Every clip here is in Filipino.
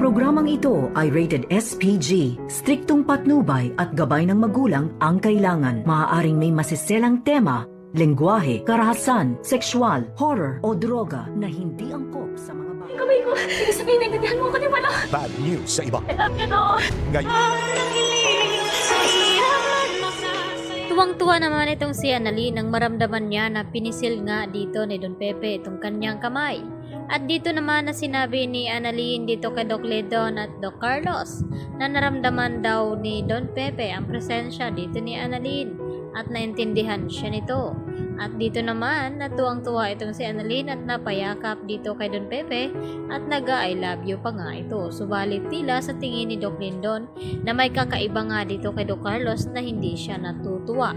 programang ito ay rated SPG. Striktong patnubay at gabay ng magulang ang kailangan. Maaaring may masiselang tema, lengguwahe, karahasan, sexual, horror o droga na hindi angkop sa mga bata. Kamay ko, ibig sabihin, naintindihan mo ako ni Wala. Bad news sa iba. I love you, no. Ngayon, Tuwang-tuwa naman itong si Annalyn nang maramdaman niya na pinisil nga dito ni Don Pepe itong kanyang kamay. At dito naman na sinabi ni Annalyn dito kay Doc Ledon at Doc Carlos na naramdaman daw ni Don Pepe ang presensya dito ni Annalyn at naintindihan siya nito. At dito naman natuwang-tuwa itong si Annalyn at napayakap dito kay Don Pepe at naga-I love you pa nga ito. Subalit tila sa tingin ni Doc Lindon na may kakaiba nga dito kay Doc Carlos na hindi siya natutuwa.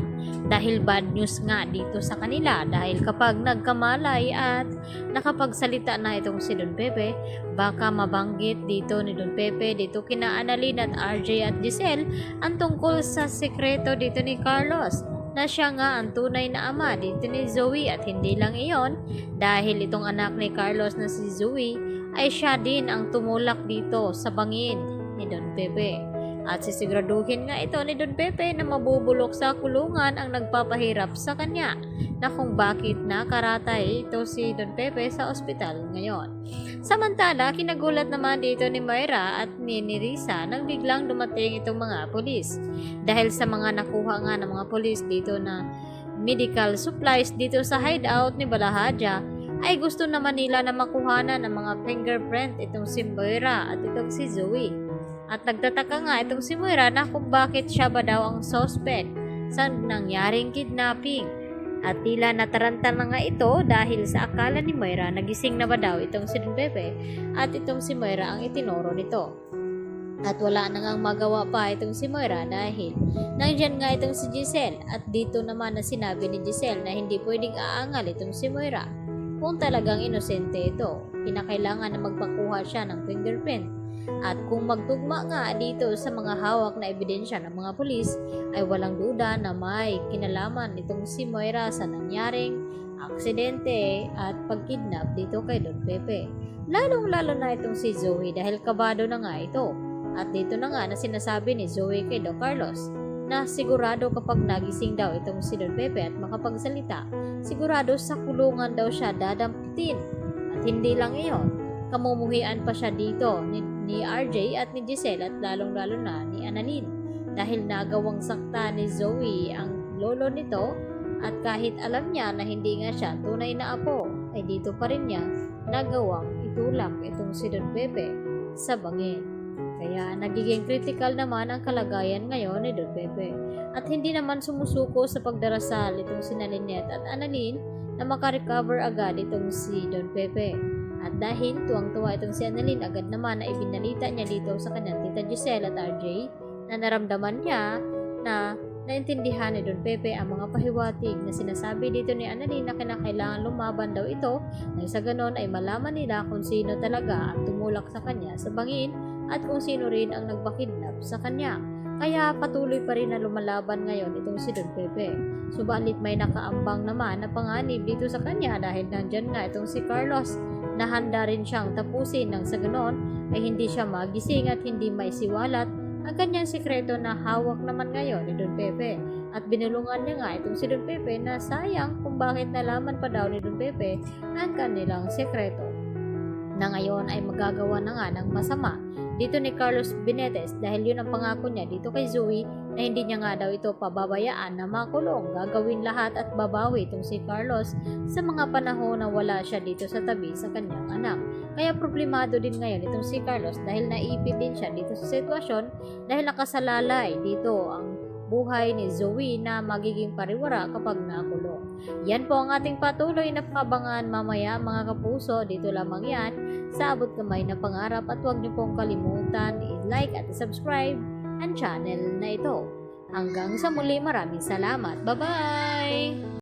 Dahil bad news nga dito sa kanila dahil kapag nagkamalay at nakapagsalita na itong si Don Pepe, baka mabanggit dito ni Don Pepe dito kina Annalyn at RJ at Giselle ang tungkol sa sekreto dito ni Carlos na siya nga ang tunay na ama dito ni Zoe at hindi lang iyon dahil itong anak ni Carlos na si Zoe ay siya din ang tumulak dito sa bangin ni Don Pepe. At sisiguraduhin nga ito ni Don Pepe na mabubulok sa kulungan ang nagpapahirap sa kanya na kung bakit nakaratay ito si Don Pepe sa ospital ngayon. Samantala, kinagulat naman dito ni Myra at ni Risa nang biglang dumating itong mga pulis. Dahil sa mga nakuha nga ng mga pulis dito na medical supplies dito sa hideout ni Balahadja, ay gusto naman nila na makuhanan ng mga fingerprint itong si Myra at itong si Zoe. At nagtataka nga itong si Myra na kung bakit siya ba daw ang suspect sa nangyaring kidnapping. At tila nataranta na nga ito dahil sa akala ni Myra nagising na ba daw itong si Don Pepe at itong si Myra ang itinuro nito. At wala na ngang magawa pa itong si Myra dahil nandyan nga itong si Giselle at dito naman na sinabi ni Giselle na hindi pwedeng aangal itong si Myra. Kung talagang inosente ito, kinakailangan na magpakuha siya ng fingerprint. At kung magtugma nga dito sa mga hawak na ebidensya ng mga pulis, ay walang duda na may kinalaman itong si Myra sa nangyaring aksidente at pagkidnap dito kay Don Pepe. Lalong-lalo na itong si Zoe dahil kabado na nga ito. At dito na nga na sinasabi ni Zoe kay Doc Carlos na sigurado kapag nagising daw itong si Don Pepe at makapagsalita, sigurado sa kulungan daw siya dadamputin. At hindi lang iyon, kamumuhian pa siya dito ni RJ at ni Giselle at lalong-lalo na ni Annalyn dahil nagawang sakta ni Zoe ang lolo nito at kahit alam niya na hindi nga siya tunay na apo ay dito pa rin niya nagawang itulak itong si Don Pepe sa bangin. Kaya nagiging critical naman ang kalagayan ngayon ni Don Pepe at hindi naman sumusuko sa pagdarasal itong si Lynette at Annalyn na makarecover agad itong si Don Pepe. At dahil tuwang-tuwa itong si Annalyn, agad naman na ibinalita niya dito sa kanyang tita Giselle at RJ na naramdaman niya na naintindihan ni Don Pepe ang mga pahiwatig na sinasabi dito ni Annalyn na kinakailangan lumaban daw ito nang sa ganon ay malaman nila kung sino talaga ang tumulak sa kanya sa bangin at kung sino rin ang nagpakidnap sa kanya. Kaya patuloy pa rin na lumalaban ngayon itong si Don Pepe. Subalit may nakaambang naman na panganib dito sa kanya dahil nandyan nga itong si Carlos na handa rin siyang tapusin nang sa ganon ay hindi siya magising at hindi maisiwalat ang kanyang sekreto na hawak naman ngayon ni Don Pepe. At binulungan niya nga itong si Don Pepe na sayang kung bakit nalaman pa daw ni Don Pepe ang kanilang sekreto. Na ngayon ay magagawa na nga ng masama dito ni Carlos Benitez dahil yun ang pangako niya dito kay Zoe na hindi niya nga daw ito pababayaan na makulong. Gagawin lahat at babawi itong si Carlos sa mga panahon na wala siya dito sa tabi sa kanyang anak. Kaya problemado din ngayon itong si Carlos dahil naipit din siya dito sa sitwasyon dahil nakasalalay dito ang buhay ni Zoe na magiging pariwara kapag nakulong. Yan po ang ating patuloy na pabangan mamaya mga kapuso. Dito lamang yan sa Abot Kamay na Pangarap at huwag niyo pong kalimutan i-like at i-subscribe ang channel na ito. Hanggang sa muli, maraming salamat. Bye-bye!